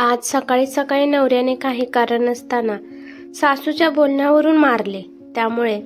आज सकाळी सकाळी नवऱ्याने काही कारण नसताना सासूच्या बोलण्यावरून मारले. त्यामुळे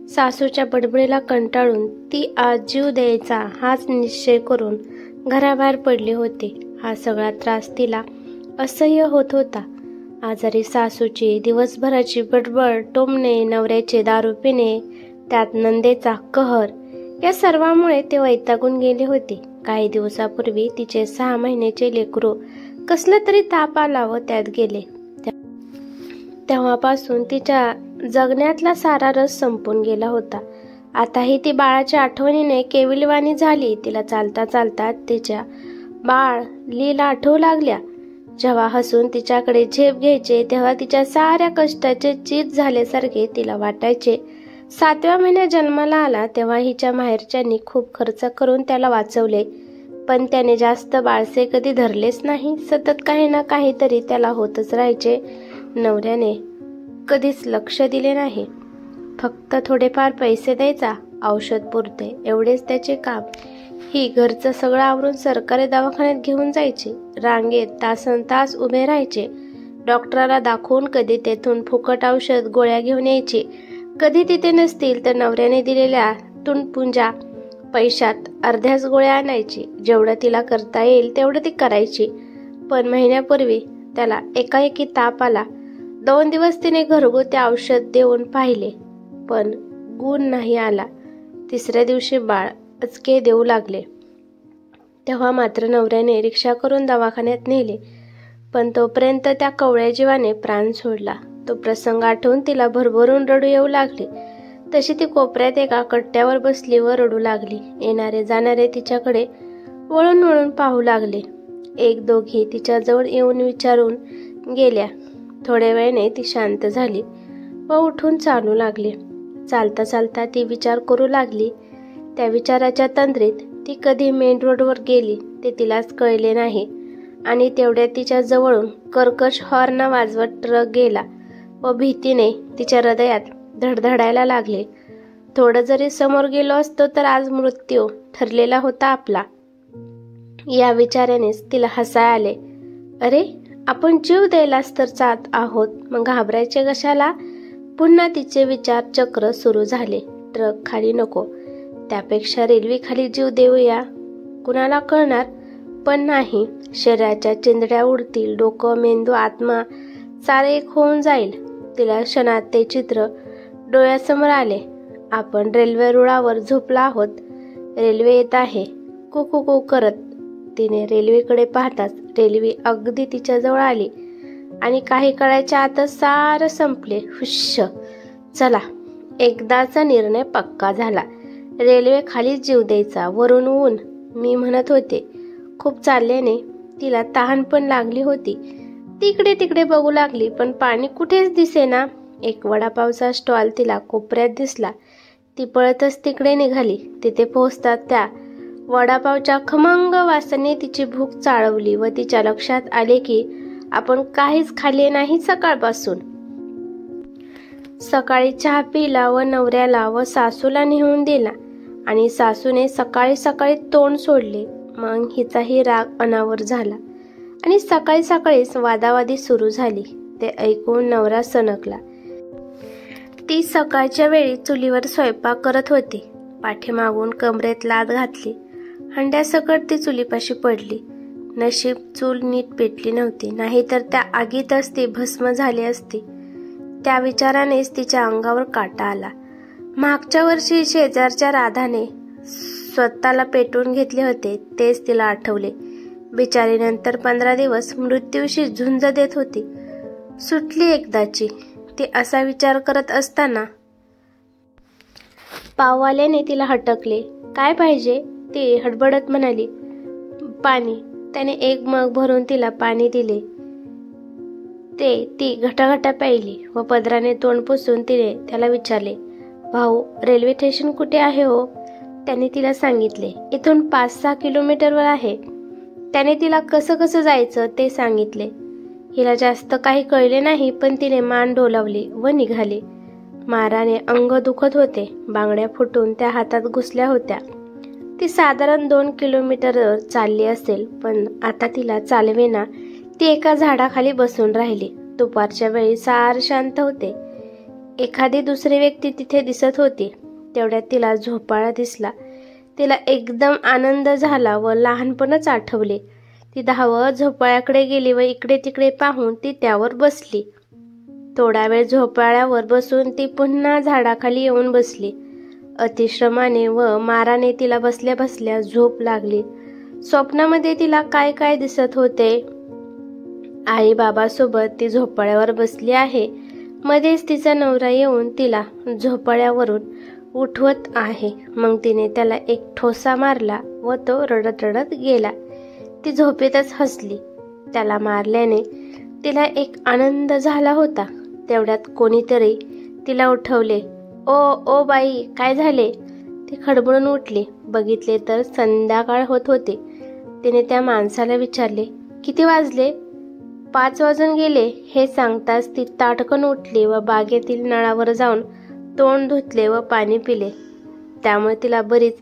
सासूच्या बडबडीला कंटाळून ती आज जीव द्यायचा हाच निश्चय करून घराबाहेर पडले होते. हा सगळा त्रास तिला असह्य होत होता. आजारी सासूची दिवसभराची बडबड, टोमणे, नवऱ्याचे दारू पिणे, त्यात नंदेचा कहर, या सर्वांमुळे ते वैतागून गेले होते. काही दिवसापूर्वी तिचे 6 महिन्याचे लेकरू कसला तरी ताप आला व त्यात गेले. तेव्हापासून तिच्या जगण्यातला सारा रस संपून गेला होता. आताही ती बाळाच्या आठवणीने केविलवाणी झाली. तिला चालता चालता तिच्या बाळ लीला आठवू लागल्या. जेव्हा हसून तिच्याकडे झेप घ्यायचे तेव्हा तिच्या साऱ्या कष्टाचे चीज झाल्यासारखे तिला वाटायचे. 7व्या महिन्यात जन्माला आला तेव्हा हिच्या माहेरच्यांनी खूप खर्च करून त्याला वाचवले, पण त्याने जास्त बाळसे कधी धरलेच नाही. सतत काही ना काहीतरी त्याला होतच राहायचे. नवऱ्याने कधीच लक्ष दिले नाही. फक्त थोडेफार पैसे द्यायचा, औषध पुरते, एवढेच त्याचे काम. ही घरचं सगळं आवरून सरकारी दवाखान्यात घेऊन जायचे. रांगेत तासनतास उभे राहायचे. डॉक्टराला दाखवून कधी तेथून फुकट औषध गोळ्या घेऊन यायचे. कधी तिथे नसतील तर नवऱ्याने दिलेल्या तुणपुंजा पैशात अर्ध्याच गोळ्या आणायची. जेवढं तिला करता येईल तेवढं ती करायची. पण महिन्यापूर्वी त्याला एकाएकी ताप आला. 2 दिवस तिने घरगुती औषध देऊन पाहिले, पण गुण नाही आला. 3ऱ्या दिवशी बाळ अचके देऊ लागले. तेव्हा मात्र नवऱ्याने रिक्षा करून दवाखान्यात नेले, पण तोपर्यंत त्या कवळ्या जीवाने प्राण सोडला. तो प्रसंग आठवून तिला भरभरून रडू येऊ लागले. तशी ती कोपऱ्यात एका कट्ट्यावर बसली व रडू लागली. येणारे जाणारे तिच्याकडे वळून वळून पाहू लागले. 1-2घी तिच्याजवळ येऊन विचारून गेल्या. थोड्या वेळाने ती शांत झाली व उठून चालू लागली. चालता चालता ती विचार करू लागली. त्या विचाराच्या तंद्रीत ती कधी मेन रोडवर गेली ते तिलाच कळले नाही. आणि तेवढ्यात तिच्या जवळून कर्कश हॉर्न वाजवत ट्रक गेला व भीतीने तिच्या हृदयात धडधडायला लागले. थोडं जरी समोर गेलो असतो तर आज मृत्यू ठरलेला होता आपला. या विचारानेच तिला हसाय आले. अरे, आपण जीव द्यायलाच तर जात आहोत, मग घाबरायचे कशाला? पुन्हा तिचे विचार चक्र सुरू झाले. ट्रक खाली नको, त्यापेक्षा रेल्वे खाली जीव देऊया. कुणाला कळणार पण नाही. शरीराच्या चिंधड्या उडतील, डोकं, मेंदू, आत्मा सारे एक होऊन जाईल. तिला क्षणात ते चित्र डोळ्यासमोर आले. आपण रेल्वे रुळावर झोपला आहोत. रेल्वे येत आहे कुकू करत. तिने रेल्वेकडे पाहताच रेल्वे अगदी तिच्याजवळ आली आणि काही काळाच्या आतच सारं संपले. हुश्श, चला, एकदाचा निर्णय पक्का झाला. रेल्वे खाली जीव द्यायचा. वरून ऊन, मी म्हणत होते. खूप चालल्याने तिला तहान पण लागली होती. तिकडे तिकडे बघू लागली, पण पाणी कुठेच दिसेना. एक वडापावचा स्टॉल तिला कोपऱ्यात दिसला. ती पळतच तिकडे निघाली. तिथे पोहोचतात त्या वडापावच्या खमंग वासाने तिची भूक चाळवली व तिच्या लक्षात आले की आपण काहीच खाल्ले नाही सकाळपासून. सकाळी चहा पिला व नवऱ्याला व सासूला नेऊन दिला आणि सासूने सकाळी सकाळी तोंड सोडले. मग हिचाही राग अनावर झाला आणि सकाळी सकाळीच वादावादी सुरू झाली. ते ऐकून नवरा सणकला. ती सकाळच्या वेळी चुलीवर स्वयंपाक करत होती. पाठीमागून कमरेत लाद घातली. हंड्यासकट ती चुलीपाशी पडली. नशीब चूल नीट पेटली नव्हती, नाहीतर त्या आगीतच ती भस्म झाली असती. त्या विचारानेच तिच्या अंगावर काटा आला. मागच्या वर्षी शेजारच्या राधाने स्वतःला पेटवून घेतले होते, तेच तिला आठवले. बिचारी नंतर 15 दिवस मृत्यूशी झुंज देत होती. सुटली एकदाची. ती असा विचार करत असताना पाववाल्याने तिला हटकले. काय पाहिजे? ती हडबडत म्हणाली. पाणी. त्याने 1 मग भरून तिला पाणी दिले. ते ती घटाघटा प्यायली व पदराने तोंड पुसून तिने त्याला विचारले, भाऊ, रेल्वे स्टेशन कुठे आहे हो? त्याने तिला सांगितले. इथून 5-6 किलोमीटरवर आहे. त्याने तिला कसं जायचं ते सांगितले. हिला जास्त काही कळले नाही, पण तिने मान डोलावली व निघाली. माराने अंग दुखत होते. बांगड्या फुटून त्या हातात घुसल्या होत्या. ती साधारण 2 किलोमीटर चालली असेल, पण आता तिला चालवेना ती एका झाडाखाली बसून राहिली. दुपारच्या वेळी सार शांत होते. एखादी दुसरी व्यक्ती तिथे दिसत होती. तेवढ्यात तिला झोपाळा दिसला. तिला एकदम आनंद झाला व लहानपणच आठवले. ती धावत झोपाळ्याकडे गेली व इकडे तिकडे पाहून ती त्यावर बसली. थोडा वेळ झोपाळ्यावर बसून ती पुन्हा झाडाखाली येऊन बसली. अतिश्रमाने व माराने तिला बसल्या बसल्या झोप लागली. स्वप्नामध्ये तिला काय काय दिसत होते. आई बाबासोबत ती झोपाळ्यावर बसली आहे. मध्येच तिचा नवरा येऊन तिला झोपाळ्यावरून उठवत आहे. मग तिने त्याला एक ठोसा मारला व तो रडत रडत गेला. ती झोपेतच हसली. त्याला मारल्याने तिला एक आनंद झाला होता. तेवढ्यात कोणीतरी तिला उठवले. ओ बाई, काय झाले? ती खडबडून उठली. बघितले तर संध्याकाळ होत होते. तिने त्या माणसाला विचारले, किती वाजले? 5 वाजून गेले. हे सांगताच ती ताटकन उठली व बागेतील नळावर जाऊन तोंड धुतले व पाणी पिले. त्यामुळे तिला बरीच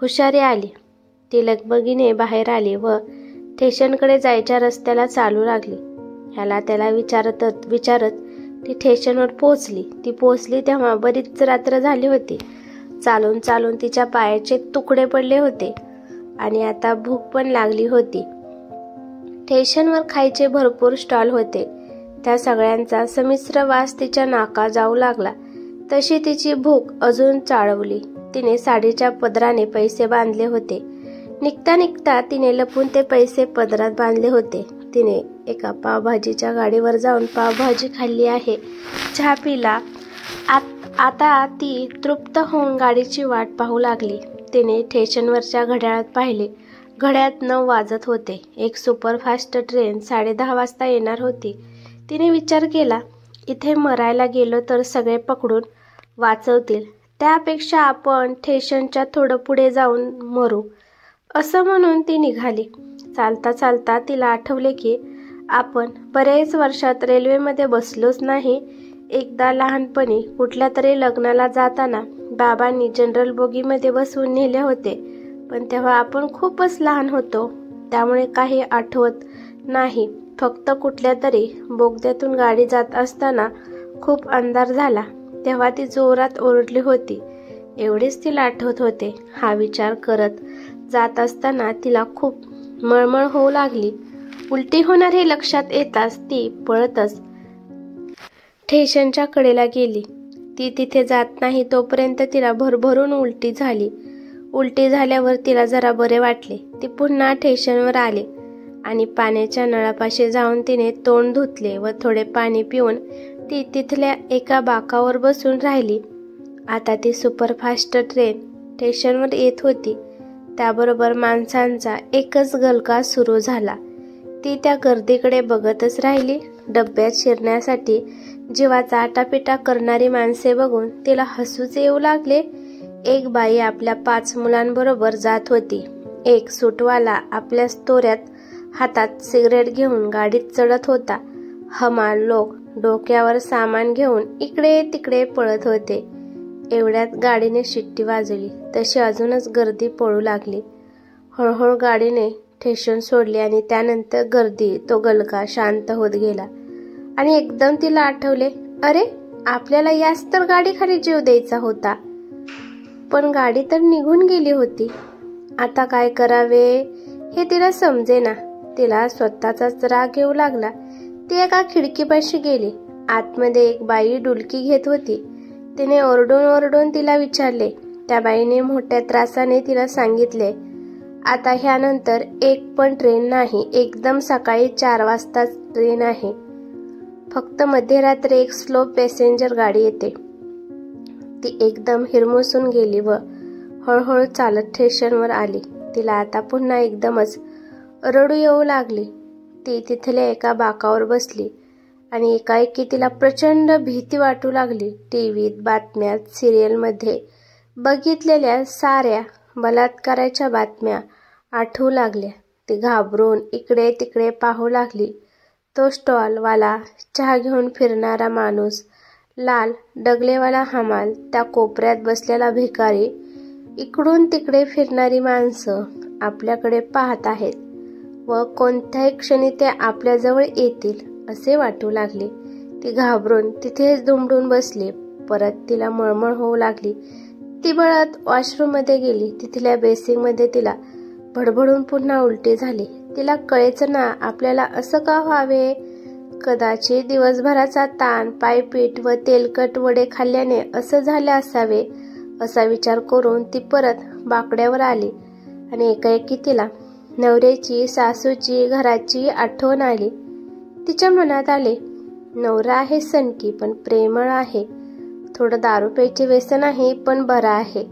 हुशारी आली. ती लगबगीने बाहेर आली व स्टेशनकडे जायच्या रस्त्याला चालू लागली. ह्याला त्याला विचारत ती स्टेशनवर पोहोचली. ती पोहोचली तेव्हा बरीच रात्र झाली होती. चालून चालून तिच्या पायाचे तुकडे पडले होते आणि आता भूक पण लागली होती. स्टेशनवर खायचे भरपूर स्टॉल होते. त्या सगळ्यांचा संमिश्र वास तिच्या नाका जाऊ लागला. तशी तिची भूक अजून चाळवली. तिने साडीच्या पदराने पैसे बांधले होते. निघता निघता तिने लपून ते पैसे पदरात बांधले होते. तिने एका पावभाजीच्या गाडीवर जाऊन पावभाजी खाल्ली आहे. चहा पिला. आता ती तृप्त होऊन गाडीची वाट पाहू लागली. तिने स्टेशनवरच्या घड्याळात पाहिले. घड्याळात 9 वाजत होते. एक सुपरफास्ट ट्रेन 10:30 वाजता येणार होती. तिने विचार केला, इथे मरायला गेलो तर सगळे पकडून वाचवतील. त्यापेक्षा आपण स्टेशनच्या थोडं पुढे जाऊन मरू, असं म्हणून ती निघाली. चालता चालता तिला आठवले की आपण बरेच वर्षात रेल्वेमध्ये बसलोच नाही. एकदा लहानपणी कुठल्या तरी लग्नाला जाताना बाबांनी जनरल बोगीमध्ये बसवून नेले होते. पण तेव्हा आपण खूपच लहान होतो. त्यामुळे काही आठवत नाही. फक्त कुठल्या तरी बोगद्यातून गाडी जात असताना खूप अंधार झाला. तेव्हा ती जोरात ओरडली होती. एवढेच तिला आठवत होते. हा विचार करत जात असताना तिला खूप मळमळ होऊ लागली. उलटी होणार हे लक्षात येताच ती पळतच स्टेशनच्या कडेला गेली. ती तिथे जात नाही तोपर्यंत तिला भरभरून उलटी झाली. उलटी झाल्यावर तिला जरा बरे वाटले. ती पुन्हा स्टेशनवर आले आणि पाण्याच्या नळापाशी जाऊन तिने तोंड धुतले व थोडे पाणी पिऊन ती तिथल्या एका बाकावर बसून राहिली. आता ती सुपरफास्ट ट्रेन स्टेशनवर येत होती. त्याबरोबर माणसांचा एकच गलका सुरू झाला. ती त्या गर्दीकडे बघतच राहिली. डब्यात शिरण्यासाठी जीवाचा आटापिटा करणारी माणसे बघून तिला हसूच येऊ लागले. एक बाई आपल्या 5 मुलांबरोबर जात होती. एक सूटवाला आपल्या तोऱ्यात हातात सिगरेट घेऊन गाडीत चढत होता. हमाल लोक डोक्यावर सामान घेऊन इकडे तिकडे पळत होते. एवढ्यात गाडीने शिट्टी वाजवली. तशी अजूनच गर्दी पळू लागली. हळूहळू गाडीने स्टेशन सोडले आणि त्यानंतर गर्दी तो गलका शांत होत गेला. आणि एकदम तिला आठवले, अरे आपल्याला याच तर गाडीखाली जीव द्यायचा होता. पण गाडी तर निघून गेली होती. आता काय करावे हे तिला समजेना. तिला स्वतःचाच राग येऊ लागला. ती एका खिडकीपाशी गेली. आतमध्ये एक बाई डुलकी घेत होती. तिने ओरडून ओरडून तिला विचारले. त्या बाईने मोठ्या त्रासाने तिला सांगितले, आता ह्यानंतर एक पण ट्रेन नाही. एकदम सकाळी 4 वाजताच ट्रेन आहे. फक्त मध्यरात्री एक स्लो पॅसेंजर गाडी येते. ती एकदम हिरमुसून गेली व हळूहळू चालत स्टेशनवर आली. तिला आता पुन्हा एकदमच रडू येऊ लागली. ती तिथल्या एका बाकावर बसली आणि एकाएकी तिला प्रचंड भीती वाटू लागली. टीव्हीत, बातम्यात, सिरियलमध्ये बघितलेल्या साऱ्या बलात्काराच्या बातम्या आठवू लागल्या. ती घाबरून इकडे तिकडे पाहू लागली. तो स्टॉलवाला, चहा घेऊन फिरणारा माणूस, लाल डगलेवाला हमाल, त्या कोपऱ्यात बसलेला भिकारी, इकडून तिकडे फिरणारी माणसं आपल्याकडे पाहत आहेत. व कोणत्याही क्षणी ते आपल्याजवळ येतील असे वाटू लागले. ती घाबरून तिथेच दुमडून बसली. परत तिला मळमळ होऊ लागली. ती बळत वॉशरूममध्ये गेली. तिथल्या बेसिंगमध्ये तिला भडभडून पुन्हा उलटी झाली. तिला कळेच ना आपल्याला असं का व्हावे. कदाचित दिवसभराचा ताण, पायपीट व तेलकट वडे खाल्ल्याने असं झाले असावे असा विचार करून ती परत बाकड्यावर आली आणि एकाएकी तिला नवऱ्याची, सासूची, घराची आठवण आली. तिच्या मनात आले, नवरा आहे सनकी पण प्रेमळ आहे. थोडं दारू प्यायचे व्यसन आहे पण बरा आहे.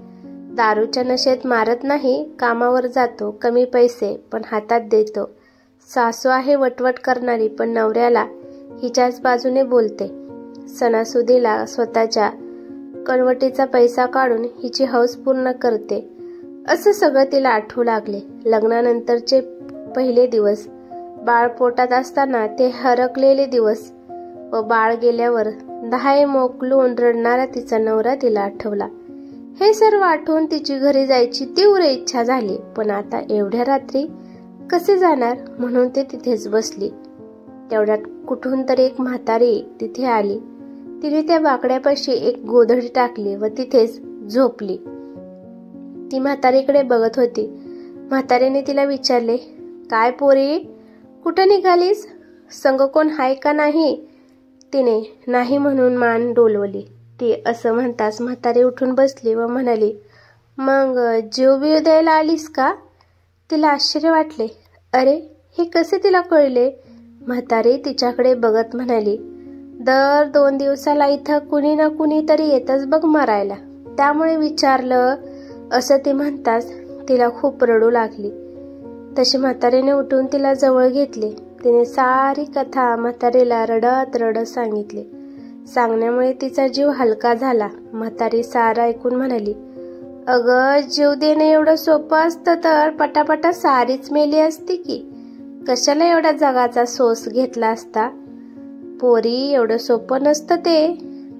दारूच्या नशेत मारत नाही, कामावर जातो, कमी पैसे पण हातात देतो. सासू आहे वटवट करणारी पण नवऱ्याला हिच्याच बाजूने बोलते. सणासुदीला स्वतःच्या कणवटीचा पैसा काढून हिची हौस पूर्ण करते. असं सगळं तिला आठवू लागले. लग्नानंतरचे पहिले दिवस, बाळ पोटात असताना ते हरकलेले दिवस व बाळ गेल्यावर दहाय मोकलून रडणारा तिचा नवरा तिला आठवला. हे सर्व आठवून तिची घरी जायची तीव्र इच्छा झाली. पण आता एवढ्या रात्री कसे जाणार म्हणून ते तिथेच बसली. तेवढ्यात कुठून तरी एक म्हातारी तिथे आली. तिने त्या बाकड्यापाशी एक गोधडी टाकली व तिथेच झोपली. ती म्हातारीकडे बघत होती. म्हातारीने तिला विचारले, काय पोरी, कुठं निघालीस? संग कोण हाय का नाही? तिने नाही म्हणून मान डोलवली. ती असं म्हणताच म्हातारी उठून बसली व म्हणाली, मग जीव बिव द्यायला आलीस का? तिला आश्चर्य वाटले. अरे, हे कसे तिला कळले? म्हातारी तिच्याकडे बघत म्हणाली, दर 2 दिवसाला इथं कुणी ना कुणी तरी येतच बघ मारायला, त्यामुळे विचारलं. असं ती म्हणताच तिला खूप रडू लागली. तशी म्हातारीने उठून तिला जवळ घेतले. तिने सारी कथा म्हातारीला रडत रडत सांगितली. सांगण्यामुळे तिचा जीव हलका झाला. म्हातारी सारं ऐकून म्हणाली, अगं, जीव देणं एवढं सोपं असतं तर पटापटा सारीच मेली असती की. कशाला एवढा जगाचा सोस घेतला असता? पोरी, एवढं सोपं नसतं ते.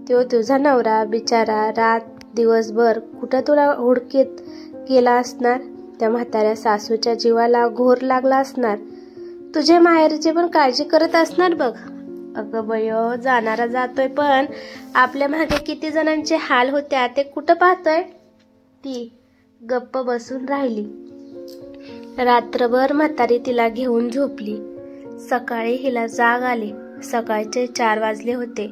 तो तुझा नवरा बिचारा रात दिवसभर कुठं तुला हुडकीत गेला असणार. त्या म्हाताऱ्या सासूच्या जीवाला घोर लागला असणार. तुझे माहेरची पण काळजी करत असणार बघ. अगं बयो, जाणारा जातोय पण आपल्या मागे किती जणांचे हाल होत्या ते कुठं पाहतोय? ती गप्प बसून राहिली. रात्रभर म्हातारी तिला घेऊन झोपली. सकाळी हिला जाग आली. सकाळचे 4 वाजले होते.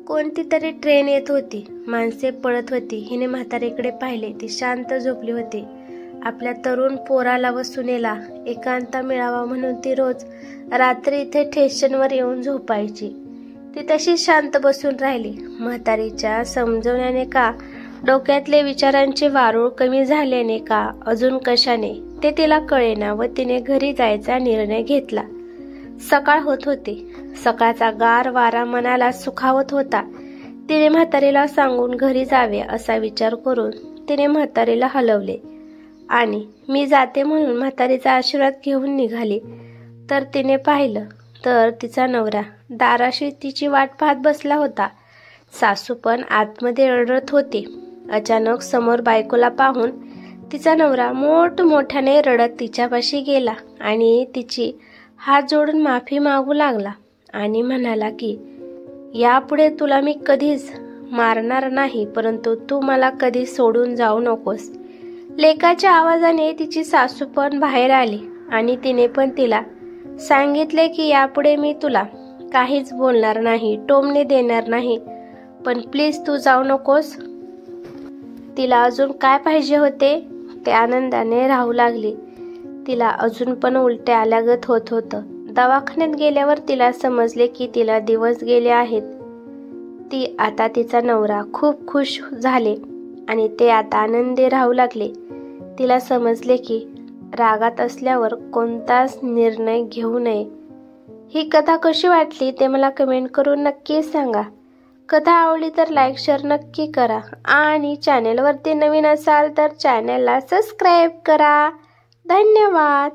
कोणती तरी ट्रेन येत होती. माणसे पळत होती. हिने म्हातारीकडे पाहिले. ती शांत झोपली होती. आपल्या तरुण पोराला व सुनेला एकांत मिळावा म्हणून ती रोज रात्री इथे स्टेशनवर येऊन झोपायची. ती तशी शांत बसून राहिली. म्हातारीच्या समजवण्याने का, डोक्यातले विचारांचे वारूळ कमी झाल्याने का, अजून कशाने ते तिला कळेना व तिने घरी जायचा निर्णय घेतला. सकाळ होत होती. सकाळचा गार वारा मनाला सुखावत होता. तिने म्हातारीला सांगून घरी जावे असा विचार करून तिने म्हातारीला हलवले आणि मी जाते म्हणून म्हातारीचा आशीर्वाद घेऊन निघाली. तर तिने पाहिलं तर तिचा नवरा दाराशी तिची वाट पाहत बसला होता. सासू पण आतमध्ये रडत होती. अचानक समोर बायकोला पाहून तिचा नवरा मोठमोठ्याने रडत तिच्यापाशी गेला आणि तिची हात जोडून माफी मागू लागला आणि म्हणाला की यापुढे तुला मी कधीच मारणार नाही, परंतु तू मला कधी सोडून जाऊ नकोस. लेकाच्या आवाजाने तिची सासू पण बाहेर आली आणि तिने पण तिला सांगितले की यापुढे मी तुला काहीच बोलणार नाही, टोमणे देणार नाही, पण प्लीज तू जाऊ नकोस. तिला अजून काय पाहिजे होते ते आनंदाने राहू लागली. तिला अजून पण उलट्या आल्यागत होत होतं. दवाखान्यात गेल्यावर तिला समजले की तिला दिवस गेले आहेत. ती आता तिचा नवरा खूप खुश झाले आणि ते आता आनंदी राहू लागले. तिला समजले की रागात असल्यावर कोणताच निर्णय घेऊ नये. ही कथा कशी वाटली ते मला कमेंट करून नक्की सांगा. कथा आवडली तर लाईक शेअर नक्की करा आणि चॅनेलवरती नवीन असाल तर चॅनेलला सबस्क्राईब करा. धन्यवाद.